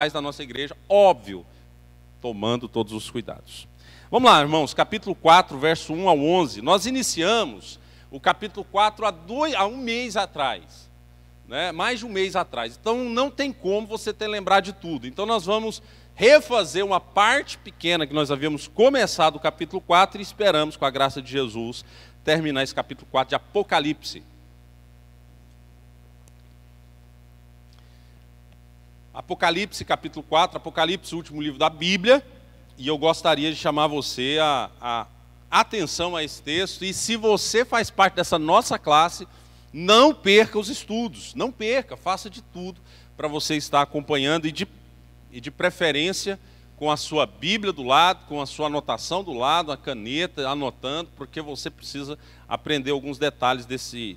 da nossa igreja, óbvio, tomando todos os cuidados. Vamos lá, irmãos, capítulo 4, verso 1 ao 11. Nós iniciamos o capítulo 4 há um mês atrás, né? Mais de um mês atrás. Então não tem como você ter lembrado de tudo. Então nós vamos refazer uma parte pequena que nós havíamos começado o capítulo 4 e esperamos, com a graça de Jesus, terminar esse capítulo 4 de Apocalipse. Apocalipse, capítulo 4, Apocalipse, o último livro da Bíblia, e eu gostaria de chamar você a atenção a esse texto, e se você faz parte dessa nossa classe, não perca os estudos, não perca, faça de tudo para você estar acompanhando, e de preferência com a sua Bíblia do lado, com a sua anotação do lado, a caneta, anotando, porque você precisa aprender alguns detalhes desse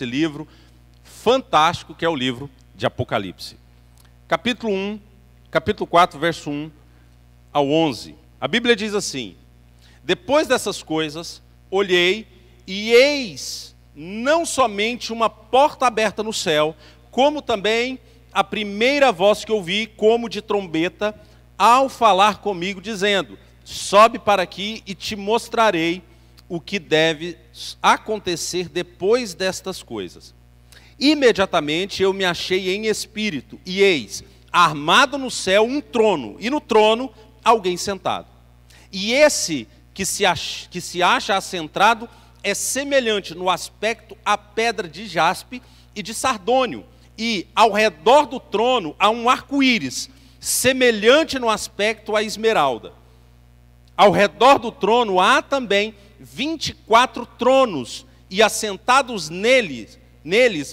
livro fantástico que é o livro de Apocalipse. Capítulo 4, verso 1 ao 11. A Bíblia diz assim: depois dessas coisas, olhei e eis não somente uma porta aberta no céu, como também a primeira voz que ouvi, como de trombeta, ao falar comigo, dizendo: sobe para aqui e te mostrarei o que deve acontecer depois destas coisas. Imediatamente eu me achei em espírito, e eis, armado no céu um trono, e no trono alguém sentado. E esse que se acha assentado é semelhante no aspecto à pedra de jaspe e de sardônio, e ao redor do trono há um arco-íris, semelhante no aspecto à esmeralda. Ao redor do trono há também 24 tronos, e assentados neles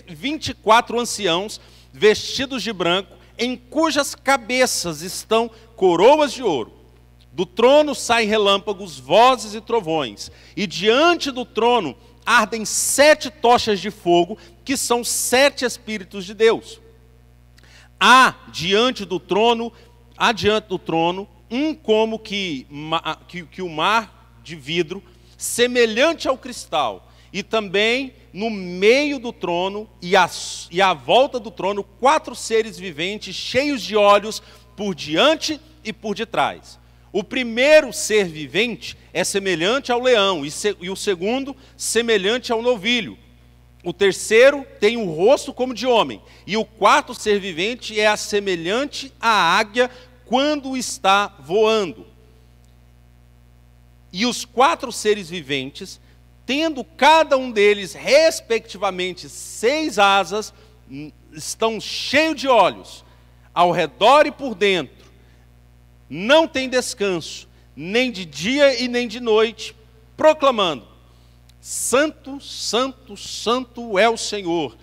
24 anciãos, vestidos de branco, em cujas cabeças estão coroas de ouro. Do trono saem relâmpagos, vozes e trovões, e diante do trono ardem 7 tochas de fogo, que são 7 Espíritos de Deus. Há diante do trono um como que o mar de vidro, semelhante ao cristal, e também no meio do trono e à volta do trono 4 seres viventes cheios de olhos por diante e por detrás. O primeiro ser vivente é semelhante ao leão e o segundo semelhante ao novilho. O terceiro tem o rosto como de homem, e o quarto ser vivente é semelhante à águia quando está voando. E os 4 seres viventes, tendo cada um deles, respectivamente, 6 asas, estão cheios de olhos, ao redor e por dentro. Não tem descanso, nem de dia e nem de noite, proclamando: Santo, Santo, Santo é o Senhor,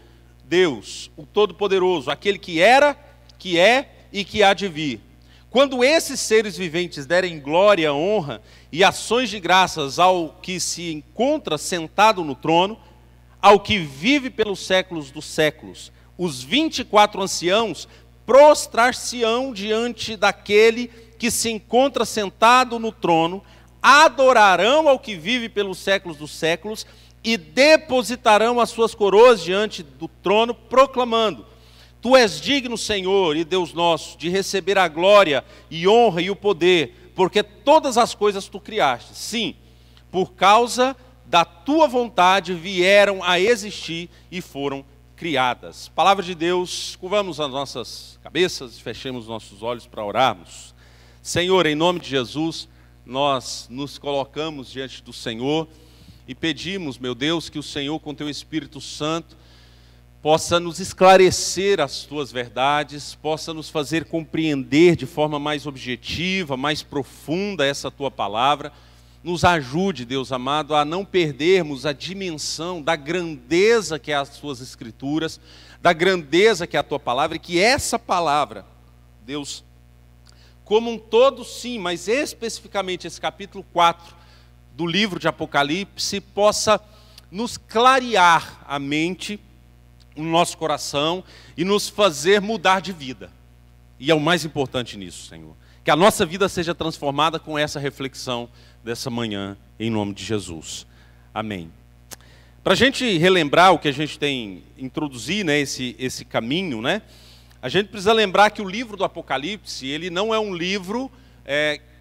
Deus, o Todo-Poderoso, aquele que era, que é e que há de vir. Quando esses seres viventes derem glória, honra e ações de graças ao que se encontra sentado no trono, ao que vive pelos séculos dos séculos, os 24 anciãos prostrar-se-ão diante daquele que se encontra sentado no trono, adorarão ao que vive pelos séculos dos séculos e depositarão as suas coroas diante do trono, proclamando: Tu és digno, Senhor e Deus nosso, de receber a glória e honra e o poder, porque todas as coisas Tu criaste. Sim, por causa da Tua vontade vieram a existir e foram criadas. Palavra de Deus, curvamos as nossas cabeças e fechemos nossos olhos para orarmos. Senhor, em nome de Jesus, nós nos colocamos diante do Senhor e pedimos, meu Deus, que o Senhor, com Teu Espírito Santo, possa nos esclarecer as Tuas verdades, possa nos fazer compreender de forma mais objetiva, mais profunda essa Tua palavra. Nos ajude, Deus amado, a não perdermos a dimensão da grandeza que é as Tuas Escrituras, da grandeza que é a Tua palavra, e que essa palavra, Deus, como um todo sim, mas especificamente esse capítulo 4 do livro de Apocalipse, possa nos clarear a mente, no nosso coração, e nos fazer mudar de vida. E é o mais importante nisso, Senhor. Que a nossa vida seja transformada com essa reflexão dessa manhã, em nome de Jesus. Amém. Para a gente relembrar o que a gente tem introduzido, né, esse caminho, né, A gente precisa lembrar que o livro do Apocalipse, ele não é um livro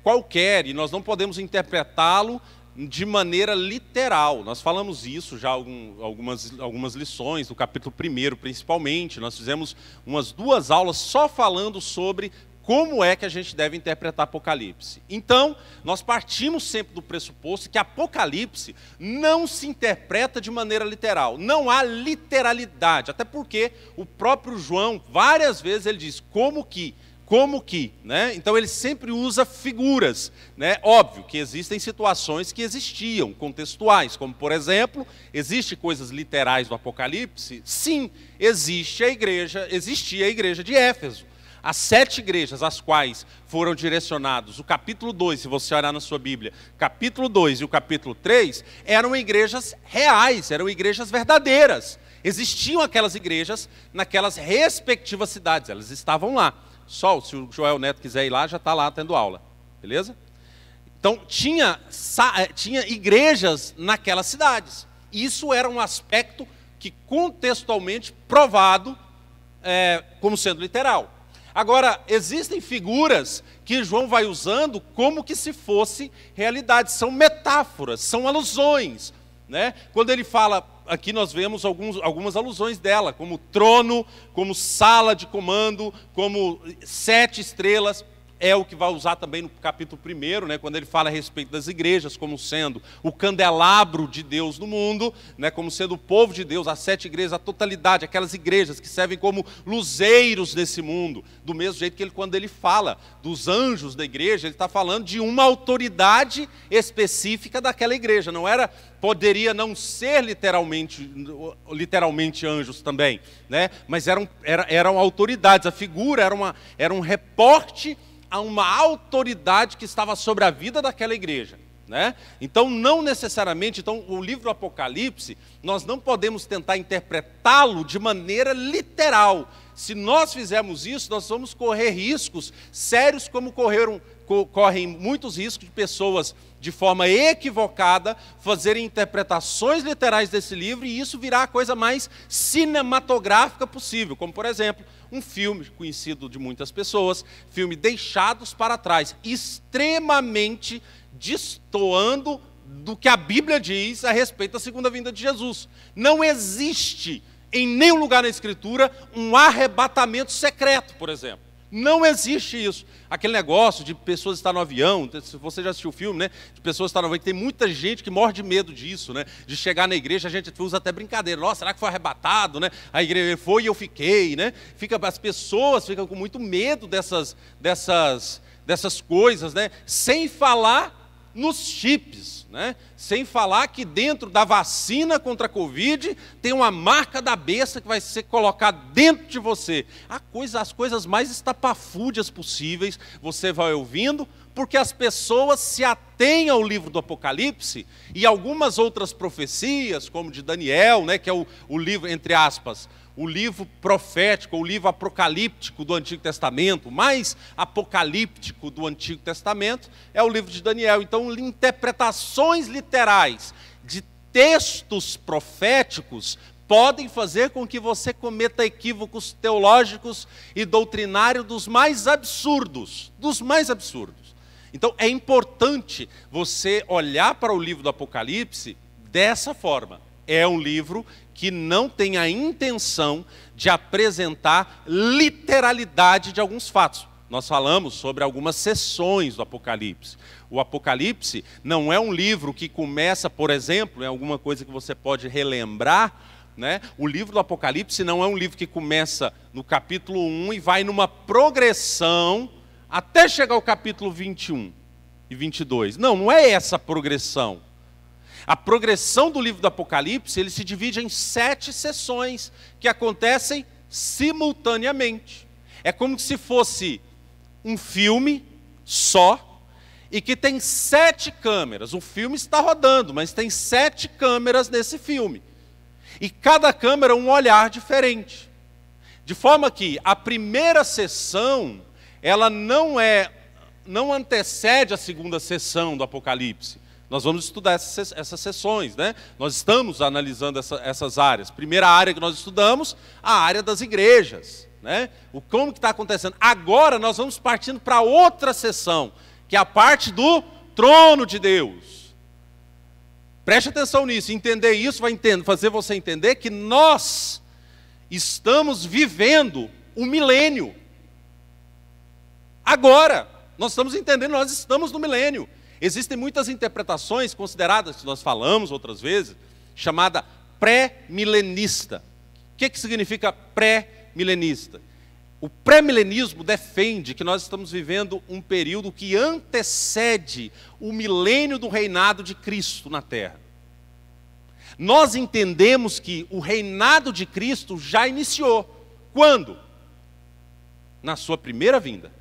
qualquer, e nós não podemos interpretá-lo de maneira literal. Nós falamos isso já algumas lições, no capítulo 1 principalmente. Nós fizemos umas 2 aulas só falando sobre como é que a gente deve interpretar Apocalipse. Então, nós partimos sempre do pressuposto que Apocalipse não se interpreta de maneira literal. Não há literalidade, até porque o próprio João, várias vezes, ele diz como que, né? Então ele sempre usa figuras, né? Óbvio que existem situações que existiam, contextuais, como por exemplo, existem coisas literais do Apocalipse? Sim, existia a igreja de Éfeso. As 7 igrejas às quais foram direcionados, o capítulo 2, se você olhar na sua Bíblia, capítulo 2 e o capítulo 3, eram igrejas reais, eram igrejas verdadeiras. Existiam aquelas igrejas naquelas respectivas cidades, elas estavam lá. Só, se o Joel Neto quiser ir lá, já está lá tendo aula, beleza? Então, tinha igrejas naquelas cidades. Isso era um aspecto que contextualmente provado como sendo literal. Agora, existem figuras que João vai usando como que se fosse realidade. São metáforas, são alusões, né? Quando ele fala, aqui nós vemos algumas alusões dela, como trono, como sala de comando, como 7 estrelas. É o que vai usar também no capítulo 1, né, quando ele fala a respeito das igrejas, como sendo o candelabro de Deus no mundo, né, como sendo o povo de Deus, as 7 igrejas, a totalidade, aquelas igrejas que servem como luzeiros nesse mundo. Do mesmo jeito que quando ele fala dos anjos da igreja, ele está falando de uma autoridade específica daquela igreja. Poderia não ser literalmente anjos também, né, mas eram autoridades. A figura era um reporte a uma autoridade que estava sobre a vida daquela igreja, né? Então, não necessariamente, o livro do Apocalipse, nós não podemos tentar interpretá-lo de maneira literal. Se nós fizermos isso, nós vamos correr riscos sérios, como correm muitos riscos de pessoas, de forma equivocada, fazerem interpretações literais desse livro, e isso virá a coisa mais cinematográfica possível, como, por exemplo, um filme conhecido de muitas pessoas, filme Deixados para Trás, extremamente destoando do que a Bíblia diz a respeito da segunda vinda de Jesus. Não existe em nenhum lugar na Escritura um arrebatamento secreto, por exemplo. Não existe isso. Aquele negócio de pessoas estar no avião, se você já assistiu o filme, né? De pessoas estar no avião, tem muita gente que morre de medo disso, né? De chegar na igreja, a gente usa até brincadeira. Nossa, será que foi arrebatado, né? A igreja foi e eu fiquei, né? As pessoas ficam com muito medo dessas coisas, né? Sem falar nos chips, né? Sem falar que dentro da vacina contra a Covid tem uma marca da besta que vai ser colocada dentro de você. As coisas mais estapafúrdias possíveis você vai ouvindo, porque as pessoas se atêm ao livro do Apocalipse e algumas outras profecias, como de Daniel, né, que é o livro, entre aspas, o livro profético, o livro apocalíptico do Antigo Testamento, o mais apocalíptico do Antigo Testamento é o livro de Daniel. Então, interpretações literais de textos proféticos podem fazer com que você cometa equívocos teológicos e doutrinários dos mais absurdos, Então, é importante você olhar para o livro do Apocalipse dessa forma. É um livro que não tem a intenção de apresentar literalidade de alguns fatos. Nós falamos sobre algumas seções do Apocalipse. O Apocalipse não é um livro que começa, por exemplo, é alguma coisa que você pode relembrar, né? O livro do Apocalipse não é um livro que começa no capítulo 1 e vai numa progressão até chegar ao capítulo 21 e 22. Não é essa a progressão. A progressão do livro do Apocalipse, ele se divide em 7 sessões que acontecem simultaneamente. É como se fosse um filme só e que tem 7 câmeras. O filme está rodando, mas tem 7 câmeras nesse filme. E cada câmera um olhar diferente. De forma que a primeira sessão, ela não antecede a segunda sessão do Apocalipse. Nós vamos estudar essas sessões, né? Nós estamos analisando essas áreas. Primeira área que nós estudamos, a área das igrejas. né? Como que está acontecendo. Agora nós vamos partindo para outra sessão, que é a parte do trono de Deus. Preste atenção nisso, entender isso vai fazer você entender que nós estamos vivendo o milênio. Agora, nós estamos entendendo, nós estamos no milênio. Existem muitas interpretações consideradas, que nós falamos outras vezes, chamada pré-milenista. O que significa pré-milenista? O pré-milenismo defende que nós estamos vivendo um período que antecede o milênio do reinado de Cristo na Terra. Nós entendemos que o reinado de Cristo já iniciou. Quando? Na sua primeira vinda.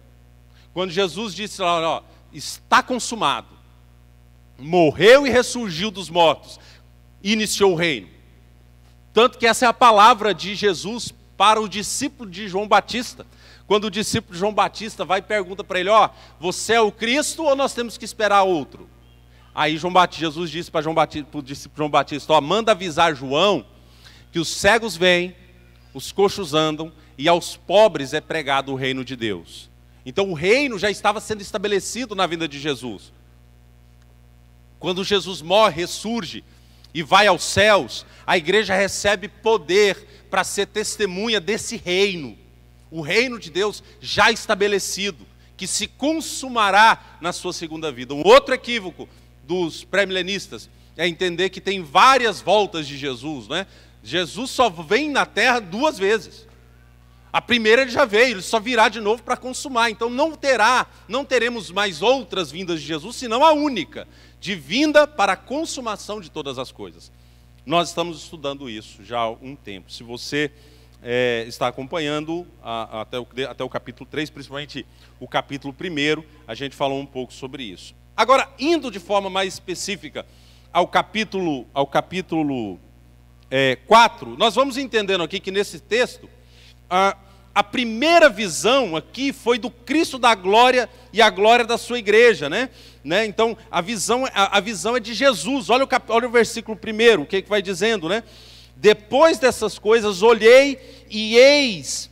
Quando Jesus disse lá, ó, está consumado. Morreu e ressurgiu dos mortos. Iniciou o reino. Tanto que essa é a palavra de Jesus para o discípulo de João Batista. Quando o discípulo de João Batista vai e pergunta para ele, ó, você é o Cristo ou nós temos que esperar outro? Aí Jesus disse para o discípulo João Batista, ó, manda avisar João que os cegos vêm, os coxos andam e aos pobres é pregado o reino de Deus. Então o reino já estava sendo estabelecido na vinda de Jesus. Quando Jesus morre, ressurge e vai aos céus, a igreja recebe poder para ser testemunha desse reino. O reino de Deus já estabelecido, que se consumará na sua segunda vida. Um outro equívoco dos pré-milenistas é entender que tem várias voltas de Jesus, né? Jesus só vem na terra 2 vezes. A primeira ele já veio, ele só virá de novo para consumar. Então não teremos mais outras vindas de Jesus, senão a única, de vinda para a consumação de todas as coisas. Nós estamos estudando isso já há um tempo. Se você está acompanhando até o capítulo 3, principalmente o capítulo 1, a gente falou um pouco sobre isso. Agora, indo de forma mais específica ao capítulo 4, nós vamos entendendo aqui que nesse texto, a primeira visão aqui foi do Cristo da glória e a glória da sua igreja, né? Então, a visão é de Jesus. Olha o versículo 1, o que vai dizendo, né? Depois dessas coisas, olhei e eis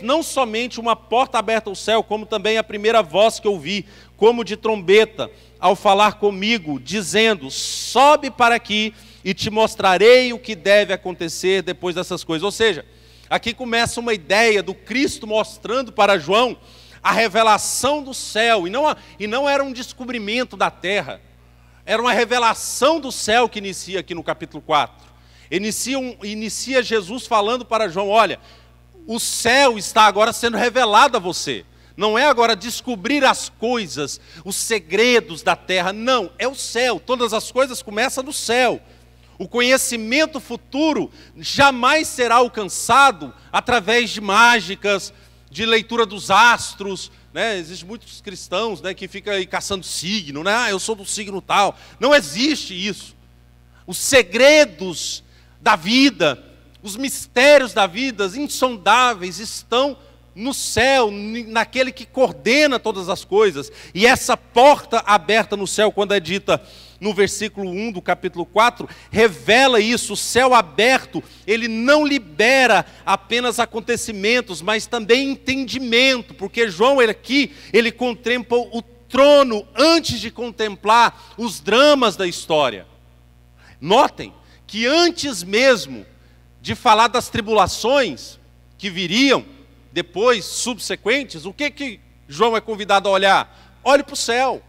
não somente uma porta aberta ao céu, como também a primeira voz que ouvi, como de trombeta, ao falar comigo, dizendo, sobe para aqui e te mostrarei o que deve acontecer depois dessas coisas. Ou seja, aqui começa uma ideia do Cristo mostrando para João a revelação do céu, e não era um descobrimento da terra, era uma revelação do céu que inicia aqui no capítulo 4. Inicia Jesus falando para João, olha, o céu está agora sendo revelado a você. Não é agora descobrir as coisas, os segredos da terra, não, é o céu. Todas as coisas começam no céu. O conhecimento futuro jamais será alcançado através de mágicas, de leitura dos astros, né? Existem muitos cristãos, né, que ficam aí caçando signo, né? Eu sou do signo tal. Não existe isso. Os segredos da vida, os mistérios da vida, insondáveis, estão no céu, naquele que coordena todas as coisas. E essa porta aberta no céu, quando é dita no versículo 1 do capítulo 4, revela isso. O céu aberto, ele não libera apenas acontecimentos, mas também entendimento, porque João ele contempla o trono antes de contemplar os dramas da história. Notem que antes mesmo de falar das tribulações que viriam, depois, subsequentes, o que João é convidado a olhar? Olhe para o céu.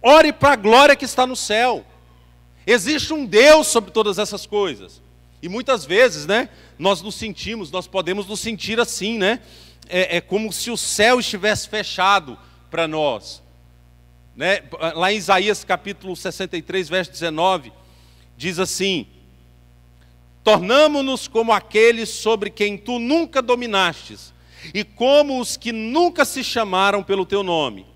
Ore para a glória que está no céu. Existe um Deus sobre todas essas coisas. E muitas vezes, né, nós podemos nos sentir assim, né? É como se o céu estivesse fechado para nós. Né? Lá em Isaías capítulo 63, verso 19, diz assim, tornamo-nos como aqueles sobre quem tu nunca dominastes, e como os que nunca se chamaram pelo teu nome.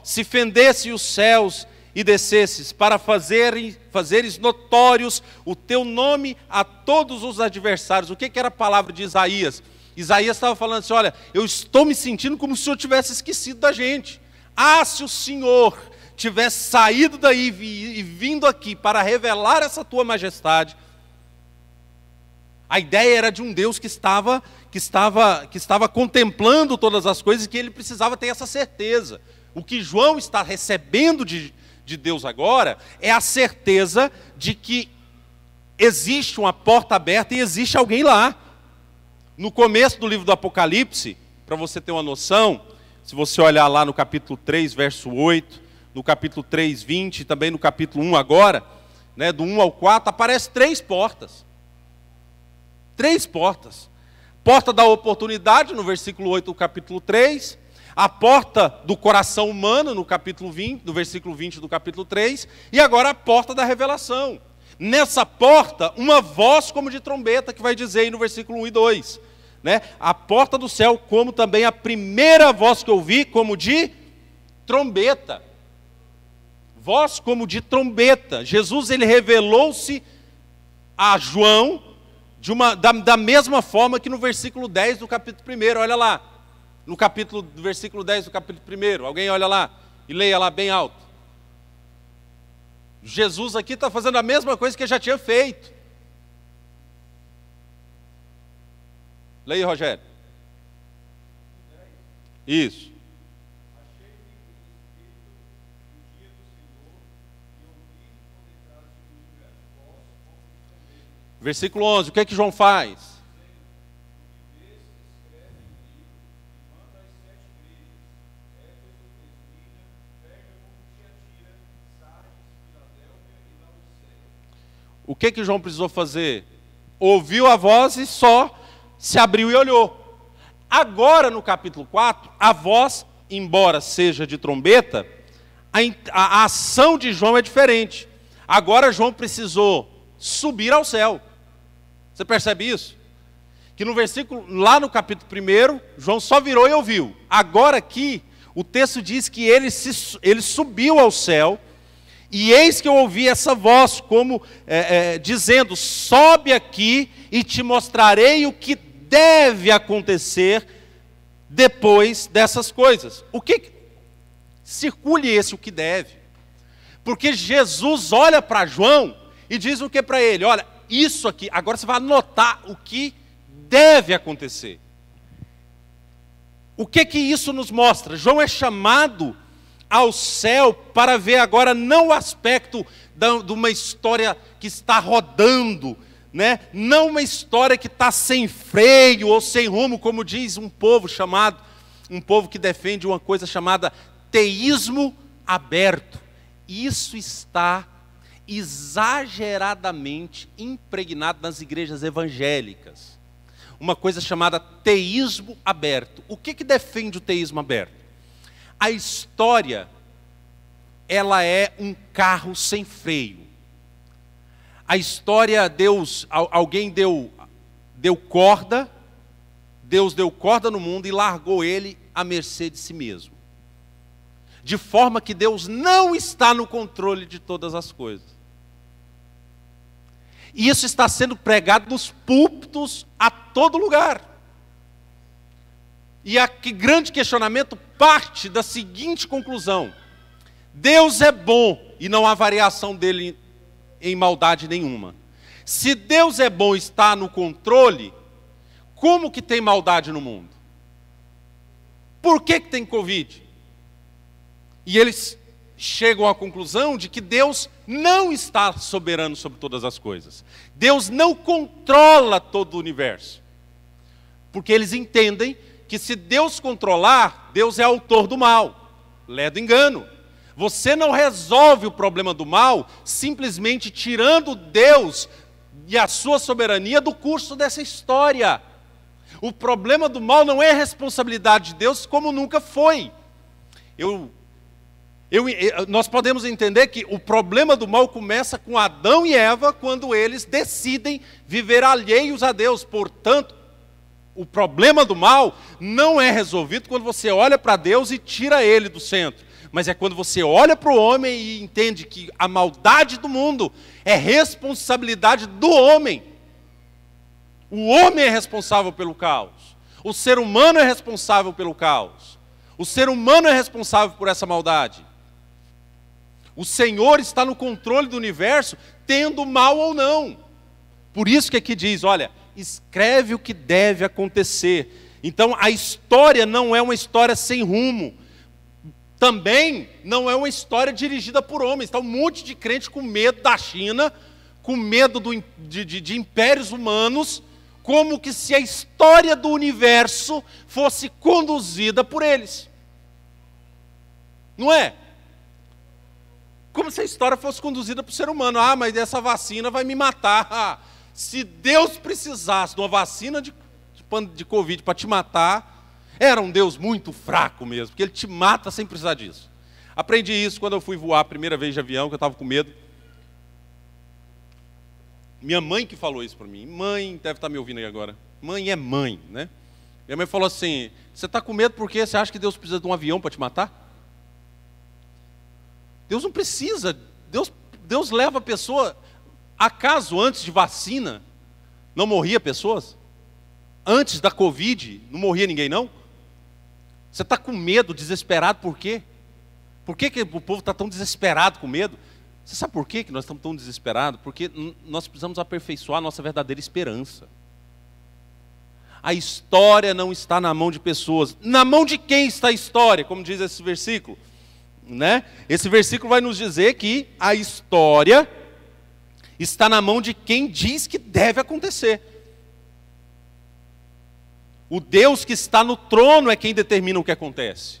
Se fendesse os céus e descesses, para fazeres notórios o teu nome a todos os adversários. O que era a palavra de Isaías? Isaías estava falando assim, olha, eu estou me sentindo como se o Senhor tivesse esquecido da gente. Se o Senhor tivesse saído daí e vindo aqui para revelar essa tua majestade, A ideia era de um Deus que estava contemplando todas as coisas e que ele precisava ter essa certeza. O que João está recebendo de Deus agora é a certeza de que existe uma porta aberta e existe alguém lá. No começo do livro do Apocalipse, para você ter uma noção, se você olhar lá no capítulo 3, verso 8, no capítulo 3, 20, e também no capítulo 1 agora, né, do 1 ao 4, aparecem 3 portas. 3 portas. Porta da oportunidade, no versículo 8 do capítulo 3. A porta do coração humano, no capítulo 20, no versículo 20 do capítulo 3. E agora a porta da revelação. Nessa porta, uma voz como de trombeta, que vai dizer aí no versículo 1 e 2. Né? A porta do céu, como também a primeira voz que eu ouvi, como de trombeta. Voz como de trombeta. Jesus, ele revelou-se a João da mesma forma que no versículo 10 do capítulo 1. Olha lá. No versículo 10 do capítulo 1. Alguém olha lá e leia lá bem alto. Jesus aqui está fazendo a mesma coisa que ele já tinha feito. Leia, Rogério. Isso. Versículo 11, o que é que João faz? O que que João precisou fazer? Ouviu a voz e só se abriu e olhou. Agora, no capítulo 4, a voz, embora seja de trombeta, a ação de João é diferente. Agora João precisou subir ao céu. Você percebe isso? Que no versículo, lá no capítulo 1, João só virou e ouviu. Agora aqui, o texto diz que ele subiu ao céu, e eis que eu ouvi essa voz, como dizendo, sobe aqui e te mostrarei o que deve acontecer depois dessas coisas. Circule esse o que deve. Porque Jesus olha para João e diz o que para ele? Olha, isso aqui, agora você vai anotar o que deve acontecer. O que isso nos mostra? João é chamado ao céu para ver agora não o aspecto de uma história que está rodando, né? Não uma história que está sem freio ou sem rumo, como diz um povo que defende uma coisa chamada teísmo aberto. Isso está exageradamente impregnado nas igrejas evangélicas. Uma coisa chamada teísmo aberto. O que defende o teísmo aberto? A história, ela é um carro sem freio. A história, alguém deu corda, Deus deu corda no mundo e largou ele à mercê de si mesmo. De forma que Deus não está no controle de todas as coisas. E isso está sendo pregado nos púlpitos a todo lugar. E que grande questionamento parte da seguinte conclusão: Deus é bom e não há variação dele em maldade nenhuma. Se Deus é bom e está no controle, como que tem maldade no mundo? Por que tem Covid? E eles chegam à conclusão de que Deus não está soberano sobre todas as coisas. Deus não controla todo o universo. Porque eles entendem que se Deus controlar, Deus é autor do mal. Lé do engano. Você não resolve o problema do mal simplesmente tirando Deus e a sua soberania do curso dessa história. O problema do mal não é responsabilidade de Deus como nunca foi. Nós podemos entender que o problema do mal começa com Adão e Eva quando eles decidem viver alheios a Deus. Portanto, o problema do mal não é resolvido quando você olha para Deus e tira ele do centro. Mas é quando você olha para o homem e entende que a maldade do mundo é responsabilidade do homem. O homem é responsável pelo caos. O ser humano é responsável pelo caos. O ser humano é responsável por essa maldade. O Senhor está no controle do universo, tendo mal ou não. Por isso que aqui diz, olha, escreve o que deve acontecer. Então a história não é uma história sem rumo. Também não é uma história dirigida por homens. Está um monte de crente com medo da China, com medo de impérios humanos, como que se a história do universo fosse conduzida por eles. Não é? Como se a história fosse conduzida por ser humano. Ah, mas essa vacina vai me matar. Se Deus precisasse de uma vacina de Covid para te matar, era um Deus muito fraco mesmo, porque Ele te mata sem precisar disso. Aprendi isso quando eu fui voar a primeira vez de avião, que eu estava com medo. Minha mãe que falou isso para mim. Mãe, deve estar me ouvindo aí agora. Mãe é mãe, né? Minha mãe falou assim, você está com medo porque você acha que Deus precisa de um avião para te matar? Deus não precisa. Deus leva a pessoa. Acaso antes de vacina não morria pessoas? Antes da Covid não morria ninguém não? Você está com medo, desesperado, por quê? Por que o povo está tão desesperado com medo? Você sabe por quê que nós estamos tão desesperados? Porque nós precisamos aperfeiçoar a nossa verdadeira esperança. A história não está na mão de pessoas. Na mão de quem está a história? Como diz esse versículo, né? Esse versículo vai nos dizer que a história está na mão de quem diz que deve acontecer. O Deus que está no trono é quem determina o que acontece.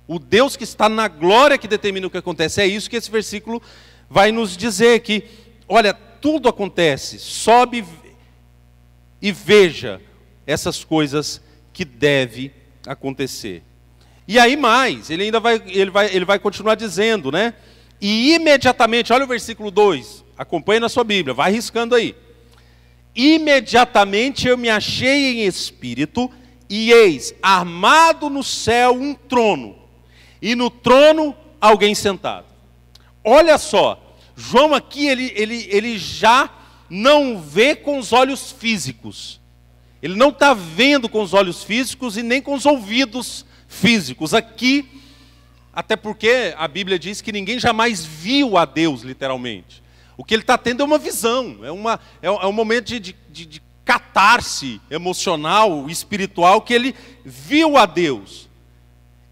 O Deus que está na glória é que determina o que acontece. É isso que esse versículo vai nos dizer, que, olha, tudo acontece, sobe e veja essas coisas que deve acontecer. E aí mais, ele vai continuar dizendo, né? E imediatamente, olha o versículo 2, acompanhe na sua Bíblia, vai riscando aí. Imediatamente eu me achei em espírito, e eis, armado no céu um trono, e no trono alguém sentado. Olha só, João aqui, ele já não vê com os olhos físicos. Ele não está vendo com os olhos físicos e nem com os ouvidos físicos. Aqui, até porque a Bíblia diz que ninguém jamais viu a Deus, literalmente. O que ele está tendo é uma visão, é um momento de catarse emocional, espiritual, que ele viu a Deus.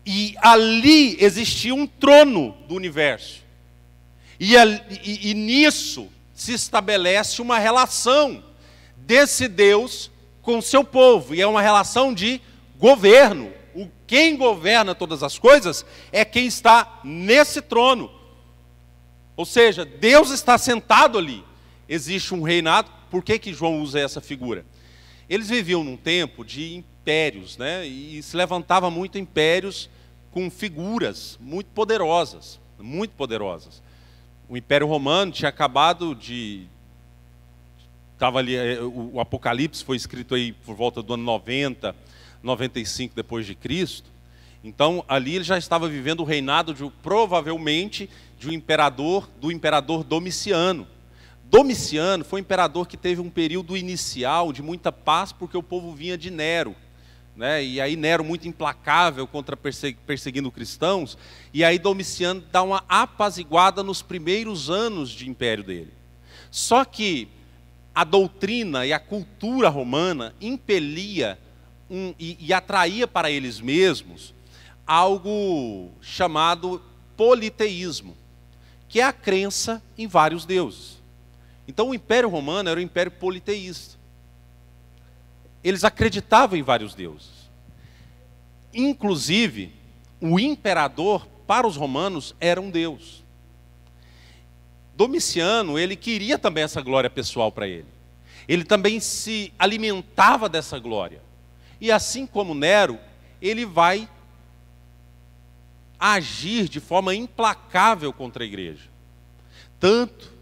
E ali existia um trono do universo. E nisso se estabelece uma relação desse Deus com o seu povo. E é uma relação de governo. Quem governa todas as coisas é quem está nesse trono. Ou seja, Deus está sentado ali. Existe um reinado. Por que João usa essa figura? Eles viviam num tempo de impérios, né? E se levantava muito impérios com figuras muito poderosas. Muito poderosas. O Império Romano tinha acabado de... Estava ali, o Apocalipse foi escrito aí por volta do ano 90, 95 depois de Cristo. Então, ali ele já estava vivendo o reinado provavelmente do imperador Domiciano. Domiciano foi um imperador que teve um período inicial de muita paz, porque o povo vinha de Nero, né? E aí Nero muito implacável contra perseguindo cristãos, e aí Domiciano dá uma apaziguada nos primeiros anos de império dele. Só que a doutrina e a cultura romana impelia e atraía para eles mesmos algo chamado politeísmo, que é a crença em vários deuses. Então o Império Romano era um império politeísta. Eles acreditavam em vários deuses. Inclusive, o imperador, para os romanos, era um deus. Domiciano, ele queria também essa glória pessoal para ele. Ele também se alimentava dessa glória. E assim como Nero, ele vai agir de forma implacável contra a igreja. Tanto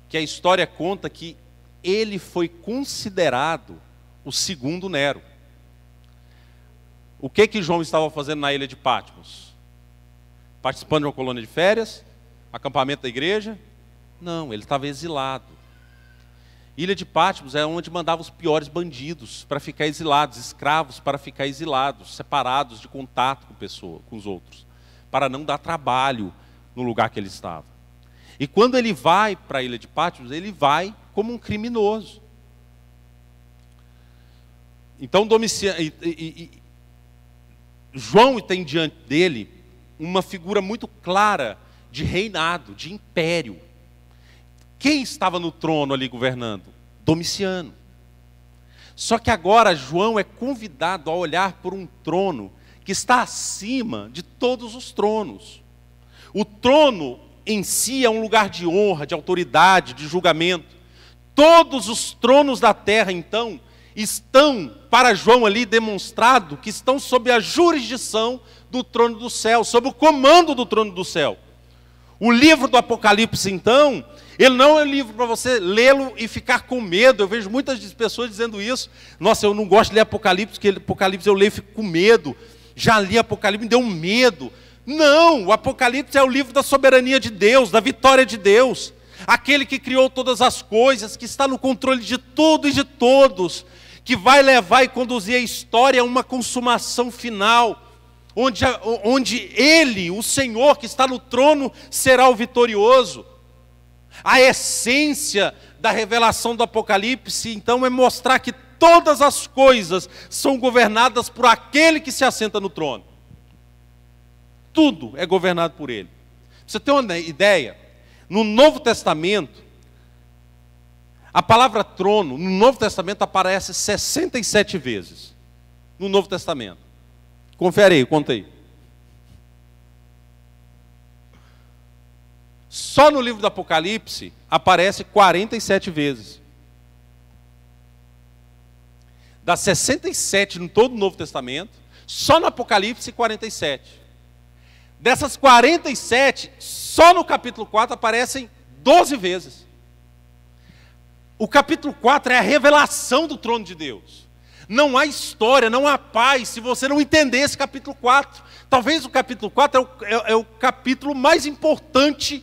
que a história conta que ele foi considerado o segundo Nero. O que João estava fazendo na ilha de Patmos? Participando de uma colônia de férias? Acampamento da igreja? Não, ele estava exilado. Ilha de Patmos é onde mandava os piores bandidos para ficar exilados, escravos para ficar exilados, separados de contato com os outros, para não dar trabalho no lugar que ele estava. E quando ele vai para a ilha de Patmos, ele vai como um criminoso. Então João tem diante dele uma figura muito clara de reinado, de império. Quem estava no trono ali governando? Domiciano. Só que agora João é convidado a olhar por um trono que está acima de todos os tronos. O trono em si é um lugar de honra, de autoridade, de julgamento. Todos os tronos da terra, então, estão, para João ali, demonstrado que estão sob a jurisdição do trono do céu, sob o comando do trono do céu. O livro do Apocalipse, então, ele não é um livro para você lê-lo e ficar com medo. Eu vejo muitas pessoas dizendo isso. Nossa, eu não gosto de ler Apocalipse, porque Apocalipse eu leio e fico com medo. Já li Apocalipse, me deu um medo. Não, o Apocalipse é o livro da soberania de Deus, da vitória de Deus. Aquele que criou todas as coisas, que está no controle de tudo e de todos, que vai levar e conduzir a história a uma consumação final, onde Ele, o Senhor que está no trono, será o vitorioso. A essência da revelação do Apocalipse, então, é mostrar que todas as coisas são governadas por aquele que se assenta no trono. Tudo é governado por Ele. Pra você ter uma ideia, no Novo Testamento, a palavra trono, no Novo Testamento, aparece 67 vezes. No Novo Testamento. Confere aí, conta aí. Só no livro do Apocalipse aparece 47 vezes. Das 67 em todo o Novo Testamento, só no Apocalipse 47. Dessas 47, só no capítulo 4 aparecem 12 vezes. O capítulo 4 é a revelação do trono de Deus. Não há história, não há paz se você não entender esse capítulo 4. Talvez o capítulo 4 é o capítulo mais importante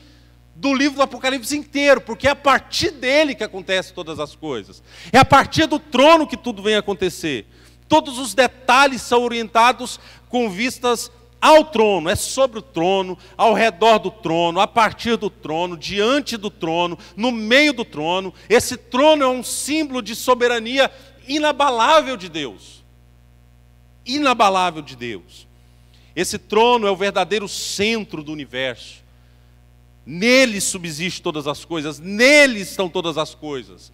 do livro do Apocalipse inteiro, porque é a partir dele que acontecem todas as coisas. É a partir do trono que tudo vem acontecer. Todos os detalhes são orientados com vistas ao trono, é sobre o trono, ao redor do trono, a partir do trono, diante do trono, no meio do trono. Esse trono é um símbolo de soberania inabalável de Deus. Inabalável de Deus. Esse trono é o verdadeiro centro do universo. Nele subsistem todas as coisas, nele estão todas as coisas.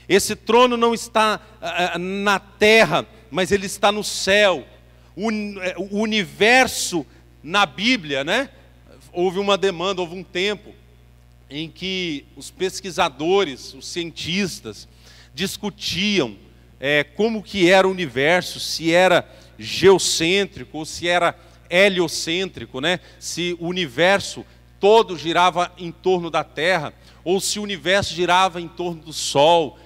Esse trono não está na terra, mas ele está no céu. O universo na Bíblia, né? Houve uma demanda, houve um tempo em que os pesquisadores, os cientistas, discutiam como que era o universo, se era geocêntrico ou se era heliocêntrico, né? Se o universo todo girava em torno da Terra, ou se o universo girava em torno do Sol,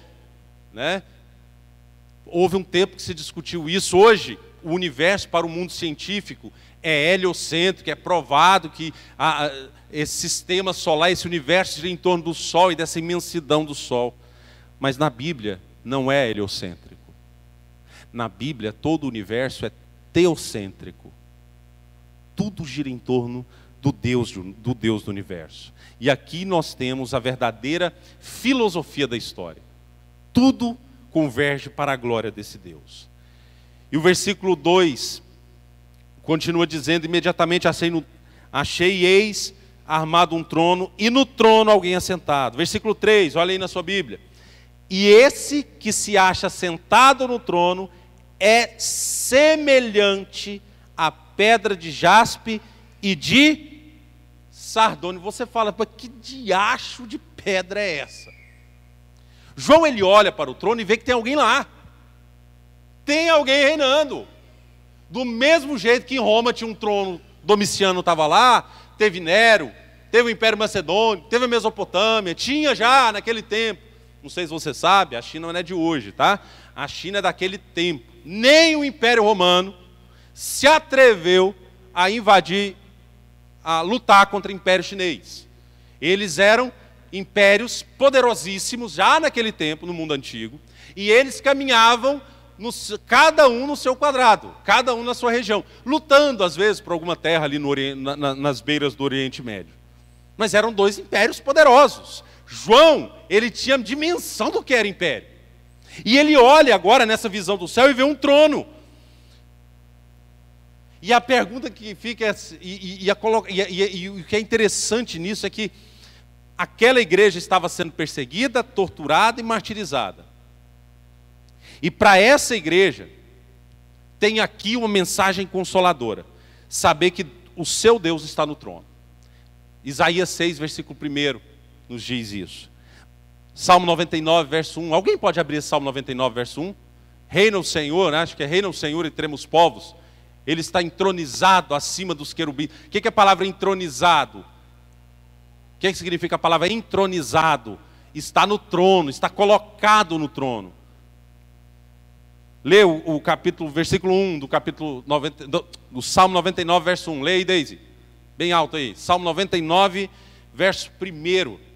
né? Houve um tempo que se discutiu isso. Hoje, o universo para o mundo científico é heliocêntrico, é provado que esse sistema solar, esse universo gira em torno do Sol e dessa imensidão do Sol. Mas na Bíblia não é heliocêntrico. Na Bíblia todo o universo é teocêntrico. Tudo gira em torno do Deus do universo. E aqui nós temos a verdadeira filosofia da história. Tudo converge para a glória desse Deus. E o versículo 2 continua dizendo: imediatamente achei e eis armado um trono, e no trono alguém assentado. Versículo 3, olha aí na sua Bíblia. E esse que se acha sentado no trono é semelhante à pedra de jaspe e de sardônio. Você fala, que diacho de pedra é essa? João, ele olha para o trono e vê que tem alguém lá. Tem alguém reinando. Do mesmo jeito que em Roma tinha um trono, Domiciano estava lá, teve Nero, teve o Império Macedônio, teve a Mesopotâmia, tinha já naquele tempo. Não sei se você sabe, a China não é de hoje, tá? A China é daquele tempo. Nem o Império Romano se atreveu a invadir, a lutar contra o Império Chinês. Eles eram impérios poderosíssimos já naquele tempo, no mundo antigo, e eles caminhavam cada um no seu quadrado, cada um na sua região, lutando às vezes por alguma terra ali nas beiras do Oriente Médio. Mas eram dois impérios poderosos. João, ele tinha dimensão do que era império. E ele olha agora nessa visão do céu e vê um trono. E a pergunta que fica e o que é interessante nisso é que aquela igreja estava sendo perseguida, torturada e martirizada. E para essa igreja tem aqui uma mensagem consoladora: saber que o seu Deus está no trono. Isaías 6, versículo 1 nos diz isso. Salmo 99, verso 1. Alguém pode abrir esse Salmo 99, verso 1? Reina o Senhor, acho que é reina o Senhor e trema os povos. Ele está entronizado acima dos querubins. O que é a palavra entronizado? O que significa a palavra entronizado? Está no trono, está colocado no trono. Lê o capítulo, versículo 1 do capítulo 90, do Salmo 99, verso 1. Lê aí, Deise. Bem alto aí. Salmo 99, verso 1.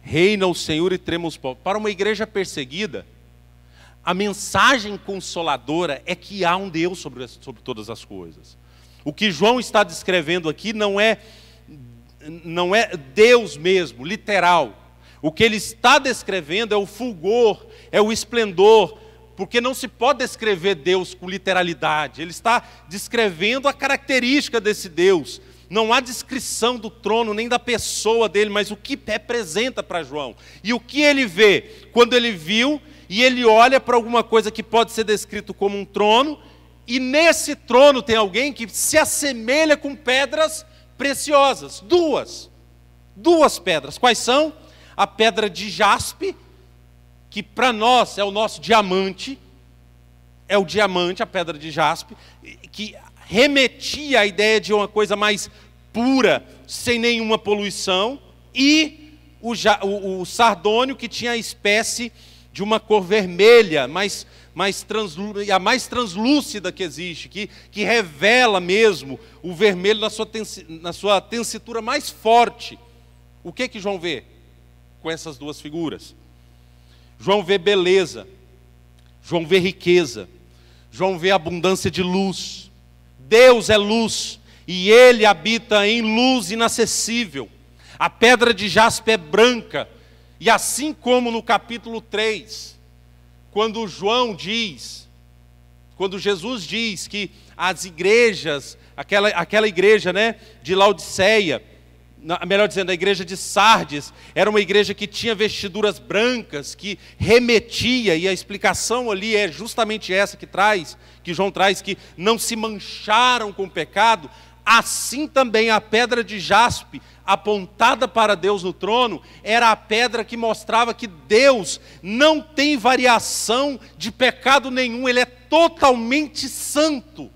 Reina o Senhor e trema os povos. Para uma igreja perseguida, a mensagem consoladora é que há um Deus sobre todas as coisas. O que João está descrevendo aqui não é Deus mesmo, literal. O que ele está descrevendo é o fulgor, é o esplendor, porque não se pode descrever Deus com literalidade. Ele está descrevendo a característica desse Deus. Não há descrição do trono, nem da pessoa dele, mas o que representa para João. E o que ele vê? Quando ele viu, e ele olha para alguma coisa que pode ser descrito como um trono, e nesse trono tem alguém que se assemelha com pedras preciosas. Duas pedras. Quais são? A pedra de jaspe, que para nós é o nosso diamante, é o diamante, a pedra de jaspe, que remetia à ideia de uma coisa mais pura, sem nenhuma poluição, e o sardônio, que tinha a espécie de uma cor vermelha, a mais translúcida que existe, que revela mesmo o vermelho na sua tensitura mais forte. O que João vê com essas duas figuras? João vê beleza, João vê riqueza, João vê abundância de luz. Deus é luz, e Ele habita em luz inacessível. A pedra de jaspe é branca, e assim como no capítulo 3, quando Jesus diz que as igrejas, aquela igreja, né, de Laodiceia, melhor dizendo, a igreja de Sardes, era uma igreja que tinha vestiduras brancas, que remetia, e a explicação ali é justamente essa que João traz, que não se mancharam com o pecado. Assim também a pedra de jaspe, apontada para Deus no trono, era a pedra que mostrava que Deus não tem variação de pecado nenhum, Ele é totalmente santo.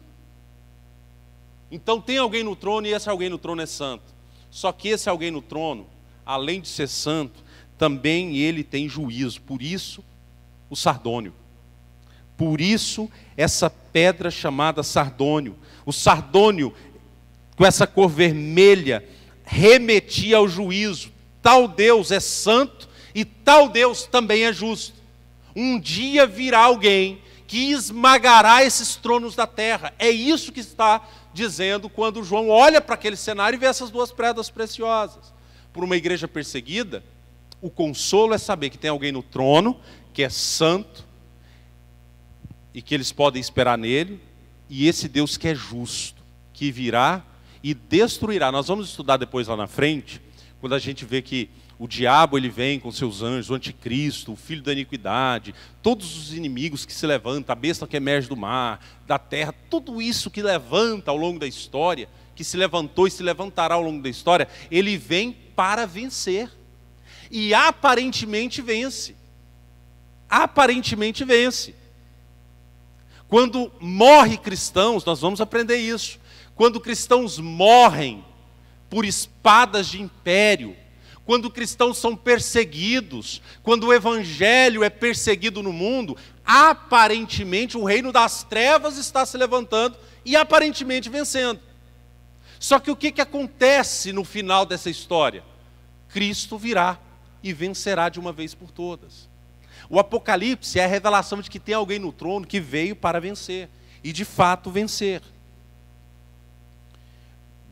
Então tem alguém no trono, e esse alguém no trono é santo. Só que esse alguém no trono, além de ser santo, também ele tem juízo. Por isso, o sardônio. Por isso, essa pedra chamada sardônio. O sardônio, com essa cor vermelha, remetia ao juízo. Tal Deus é santo e tal Deus também é justo. Um dia virá alguém que esmagará esses tronos da terra. É isso que está dizendo quando João olha para aquele cenário e vê essas duas pedras preciosas. Por uma igreja perseguida, o consolo é saber que tem alguém no trono, que é santo, e que eles podem esperar nele, e esse Deus que é justo, que virá e destruirá. Nós vamos estudar depois lá na frente, quando a gente vê que o diabo ele vem com seus anjos, o anticristo, o filho da iniquidade, todos os inimigos que se levantam, a besta que emerge do mar, da terra, tudo isso que levanta ao longo da história, que se levantou e se levantará ao longo da história, ele vem para vencer. E aparentemente vence. Aparentemente vence. Quando morre cristãos, nós vamos aprender isso. Quando cristãos morrem por espadas de império, quando cristãos são perseguidos, quando o evangelho é perseguido no mundo, aparentemente o reino das trevas está se levantando e aparentemente vencendo. Só que o que acontece no final dessa história? Cristo virá e vencerá de uma vez por todas. O Apocalipse é a revelação de que tem alguém no trono que veio para vencer, e de fato vencer.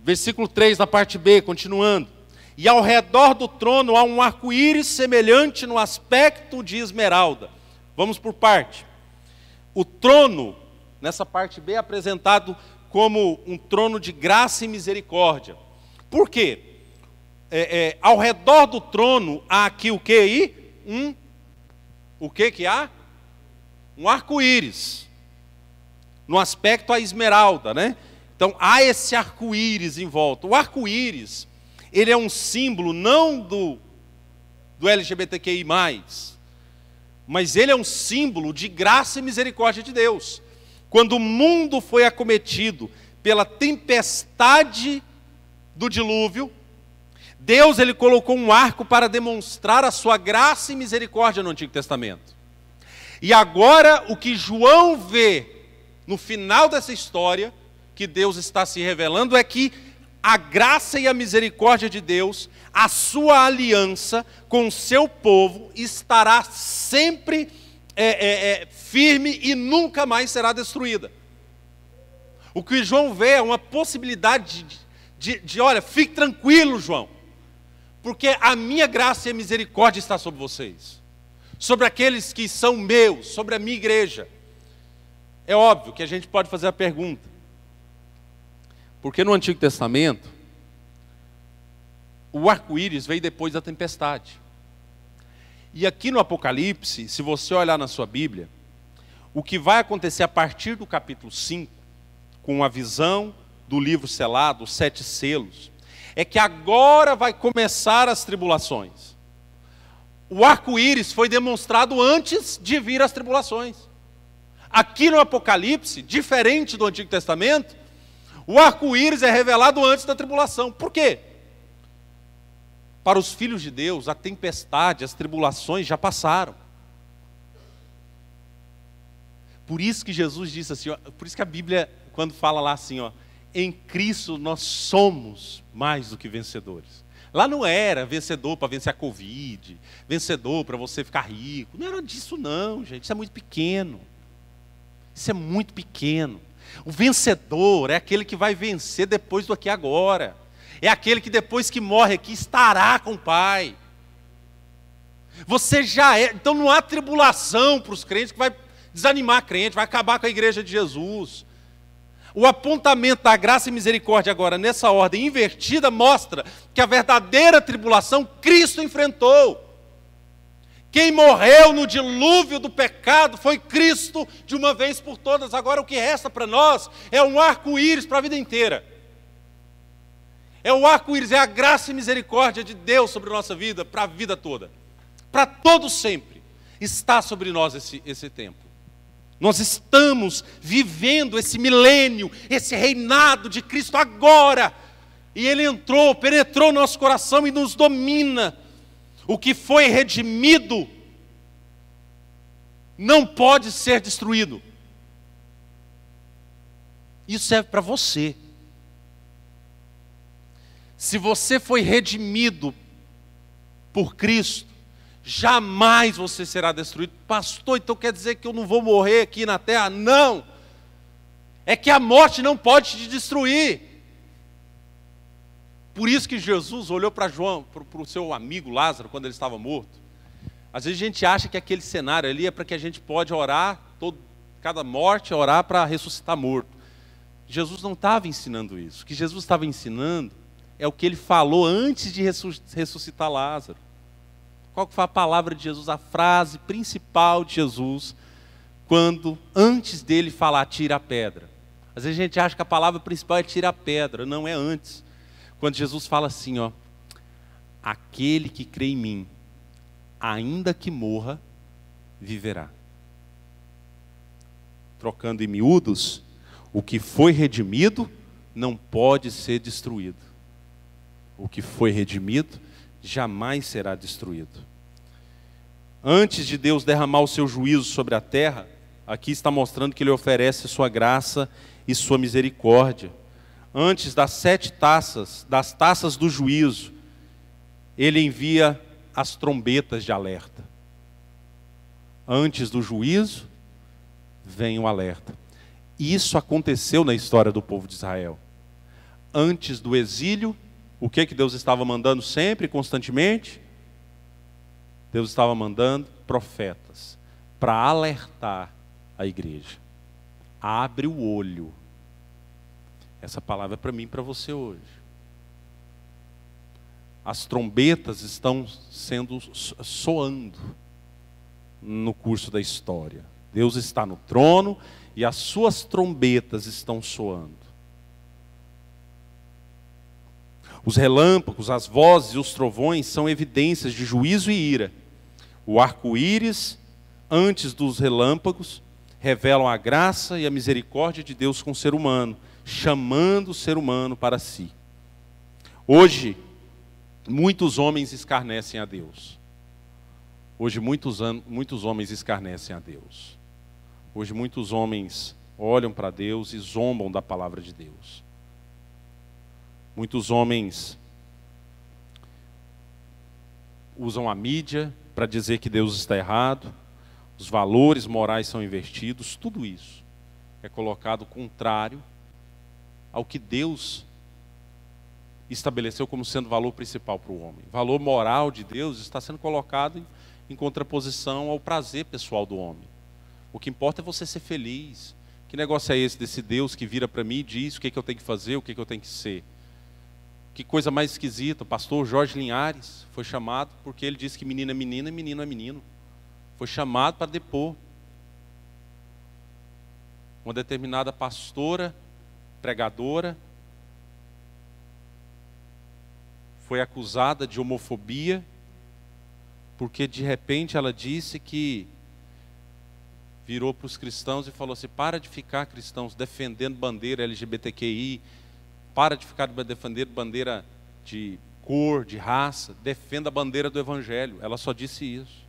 Versículo 3, na parte B, continuando. E ao redor do trono há um arco-íris semelhante no aspecto de esmeralda. Vamos por parte. O trono, nessa parte B, é apresentado como um trono de graça e misericórdia. Por quê? Ao redor do trono há aqui o que aí? O que há? Um arco-íris. No aspecto a esmeralda, né? Então há esse arco-íris em volta. O arco-íris, ele é um símbolo não do LGBTQI+, mas ele é um símbolo de graça e misericórdia de Deus. Quando o mundo foi acometido pela tempestade do dilúvio, Deus ele colocou um arco para demonstrar a sua graça e misericórdia no Antigo Testamento. E agora o que João vê no final dessa história, que Deus está se revelando, é que a graça e a misericórdia de Deus, a sua aliança com o seu povo, estará sempre firme e nunca mais será destruída. O que João vê é uma possibilidade de olha, fique tranquilo, João, porque a minha graça e a misericórdia está sobre vocês, sobre aqueles que são meus, sobre a minha igreja. É óbvio que a gente pode fazer a pergunta, porque no Antigo Testamento, o arco-íris veio depois da tempestade. E aqui no Apocalipse, se você olhar na sua Bíblia, o que vai acontecer a partir do capítulo 5, com a visão do livro selado, os 7 selos, é que agora vai começar as tribulações. O arco-íris foi demonstrado antes de vir as tribulações. Aqui no Apocalipse, diferente do Antigo Testamento, o arco-íris é revelado antes da tribulação. Por quê? Para os filhos de Deus, a tempestade, as tribulações já passaram. Por isso que Jesus disse assim, ó, por isso que a Bíblia, quando fala lá assim, ó, em Cristo nós somos mais do que vencedores. Lá não era vencedor para vencer a Covid, vencedor para você ficar rico. Não era disso não, gente. Isso é muito pequeno. Isso é muito pequeno. O vencedor é aquele que vai vencer depois do aqui e agora. É aquele que depois que morre aqui estará com o Pai. Você já é. Então não há tribulação para os crentes que vai desanimar a crente, vai acabar com a igreja de Jesus. O apontamento da graça e misericórdia agora, nessa ordem invertida, mostra que a verdadeira tribulação Cristo enfrentou. Quem morreu no dilúvio do pecado foi Cristo de uma vez por todas. Agora o que resta para nós é um arco-íris para a vida inteira. É o arco-íris, é a graça e misericórdia de Deus sobre a nossa vida, para a vida toda. Para todo sempre está sobre nós esse tempo. Nós estamos vivendo esse milênio, esse reinado de Cristo agora. E Ele entrou, penetrou no nosso coração e nos domina. O que foi redimido não pode ser destruído. Isso serve para você. Se você foi redimido por Cristo, jamais você será destruído. Pastor, então quer dizer que eu não vou morrer aqui na terra? Não! É que a morte não pode te destruir. Por isso que Jesus olhou para João, para o seu amigo Lázaro, quando ele estava morto. Às vezes a gente acha que aquele cenário ali é para que a gente pode orar, cada morte orar para ressuscitar morto. Jesus não estava ensinando isso. O que Jesus estava ensinando é o que ele falou antes de ressuscitar Lázaro. Qual que foi a palavra de Jesus, a frase principal de Jesus, quando antes dele falar, tira a pedra? Às vezes a gente acha que a palavra principal é tira a pedra, não é antes. Quando Jesus fala assim, ó, aquele que crê em mim, ainda que morra, viverá. Trocando em miúdos, o que foi redimido não pode ser destruído. O que foi redimido jamais será destruído. Antes de Deus derramar o seu juízo sobre a terra, aqui está mostrando que Ele oferece sua graça e sua misericórdia. antes das 7 taças, das taças do juízo, ele envia as trombetas de alerta. Antes do juízo, vem o alerta. Isso aconteceu na história do povo de Israel. Antes do exílio, o que Deus estava mandando sempre, constantemente? Deus estava mandando profetas para alertar a igreja. Abre o olho. Essa palavra é para mim e para você hoje. As trombetas estão soando no curso da história. Deus está no trono e as suas trombetas estão soando. Os relâmpagos, as vozes e os trovões são evidências de juízo e ira. O arco-íris, antes dos relâmpagos, revelam a graça e a misericórdia de Deus com o ser humano, chamando o ser humano para si. Hoje, muitos homens escarnecem a Deus. Hoje, muitos homens escarnecem a Deus. Hoje, muitos homens olham para Deus e zombam da palavra de Deus. Muitos homens usam a mídia para dizer que Deus está errado, os valores morais são invertidos, tudo isso é colocado contrário ao que Deus estabeleceu como sendo valor principal para o homem. O valor moral de Deus está sendo colocado em contraposição ao prazer pessoal do homem. O que importa é você ser feliz. Que negócio é esse desse Deus que vira para mim e diz o que eu tenho que fazer, o que eu tenho que ser? Que coisa mais esquisita. O pastor Jorge Linhares foi chamado porque ele disse que menina é menina e menino é menino. Foi chamado para depor. Uma determinada pastora, pregadora, foi acusada de homofobia porque de repente ela disse que virou para os cristãos e falou assim: para de ficar, cristãos, defendendo bandeira LGBTQI, para de ficar defendendo bandeira de cor, de raça, defenda a bandeira do Evangelho. Ela só disse isso.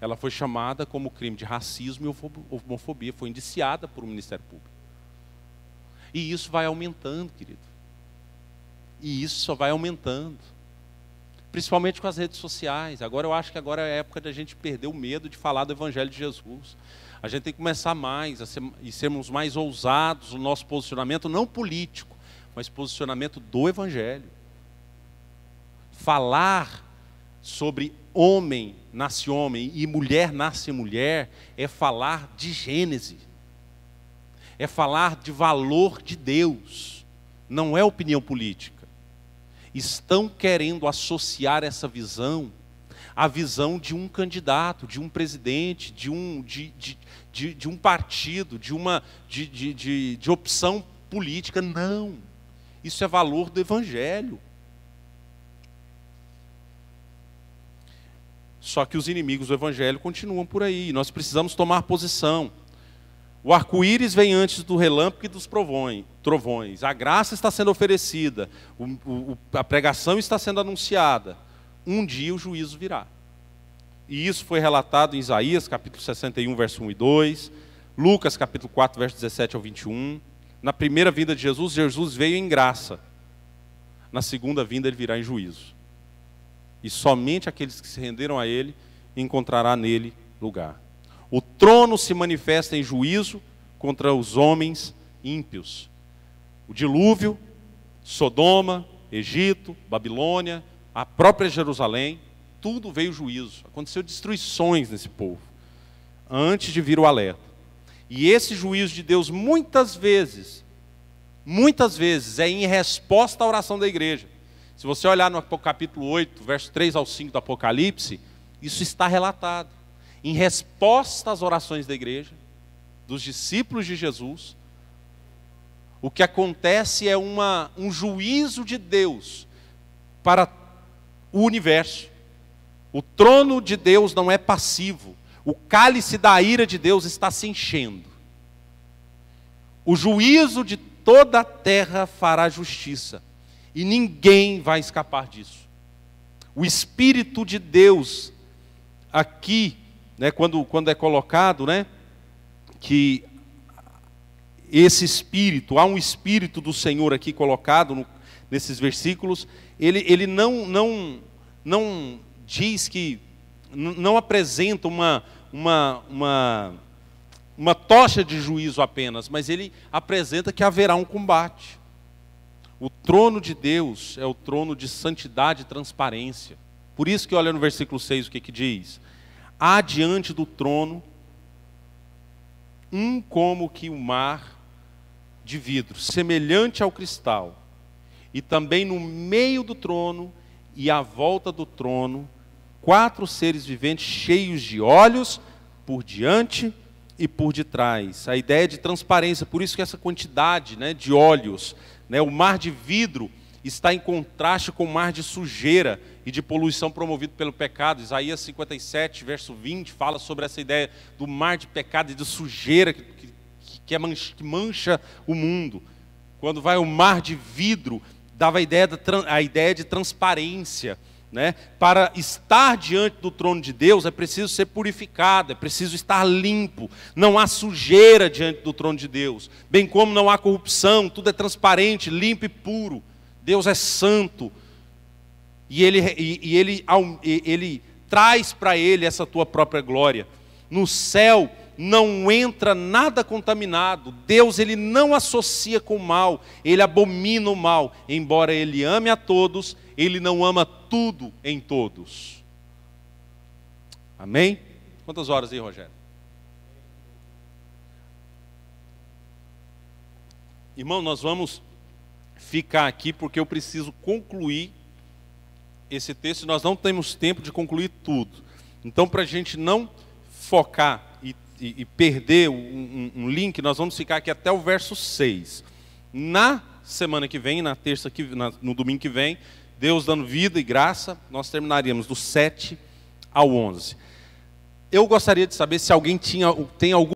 Ela foi chamada como crime de racismo e homofobia, foi indiciada por um Ministério Público. E isso vai aumentando, querido. E isso só vai aumentando. Principalmente com as redes sociais. Agora eu acho que agora é a época da gente perder o medo de falar do Evangelho de Jesus. A gente tem que começar mais e sermos mais ousados no nosso posicionamento, não político, mas posicionamento do Evangelho. Falar sobre homem nasce homem e mulher nasce mulher é falar de Gênesis. É falar de valor de Deus. Não é opinião política. Estão querendo associar essa visão à visão de um candidato, de um presidente, de um partido, de opção política. Não. Isso é valor do Evangelho. Só que os inimigos do Evangelho continuam por aí. E nós precisamos tomar posição. O arco-íris vem antes do relâmpago e dos trovões. A graça está sendo oferecida. A pregação está sendo anunciada. Um dia o juízo virá. E isso foi relatado em Isaías, capítulo 61, verso 1 e 2. Lucas, capítulo 4, verso 17 ao 21. Na primeira vinda de Jesus, Jesus veio em graça. Na segunda vinda, ele virá em juízo. E somente aqueles que se renderam a ele encontrará nele lugar. O trono se manifesta em juízo contra os homens ímpios. O dilúvio, Sodoma, Egito, Babilônia, a própria Jerusalém, tudo veio juízo. Aconteceu destruições nesse povo, antes de vir o alerta. E esse juízo de Deus, muitas vezes, é em resposta à oração da igreja. Se você olhar no capítulo 8, verso 3 ao 5 do Apocalipse, isso está relatado. Em resposta às orações da igreja, dos discípulos de Jesus, o que acontece é um juízo de Deus para o universo. O trono de Deus não é passivo. O cálice da ira de Deus está se enchendo. O juízo de toda a terra fará justiça. E ninguém vai escapar disso. O Espírito de Deus, aqui, né, quando é colocado, né, que esse espírito, há um espírito do Senhor aqui colocado nesses versículos, ele não diz que, não apresenta uma tocha de juízo apenas, mas ele apresenta que haverá um combate. O trono de Deus é o trono de santidade e transparência. Por isso que olha no versículo 6 o que diz: há diante do trono como que o mar de vidro, semelhante ao cristal, e também no meio do trono e à volta do trono, 4 seres viventes cheios de olhos por diante e por detrás. A ideia de transparência, por isso que essa quantidade, né, de olhos, né, o mar de vidro está em contraste com o mar de sujeira e de poluição promovido pelo pecado. Isaías 57, verso 20, fala sobre essa ideia do mar de pecado e de sujeira que mancha o mundo. Quando vai o mar de vidro, dava a ideia de transparência, né? Para estar diante do trono de Deus é preciso ser purificado, é preciso estar limpo. Não há sujeira diante do trono de Deus, bem como não há corrupção, tudo é transparente, limpo e puro. Deus é santo, e Ele traz para Ele essa tua própria glória. No céu não entra nada contaminado. Deus, Ele não associa com o mal, Ele abomina o mal. Embora Ele ame a todos, Ele não ama tudo em todos. Amém? Quantas horas aí, Rogério? Irmão, nós vamos ficar aqui porque eu preciso concluir esse texto. Nós não temos tempo de concluir tudo. Então, para a gente não focar e perder um link, nós vamos ficar aqui até o verso 6. Na semana que vem, na terça no domingo que vem, Deus dando vida e graça, nós terminaríamos do 7 ao 11. Eu gostaria de saber se alguém tem algum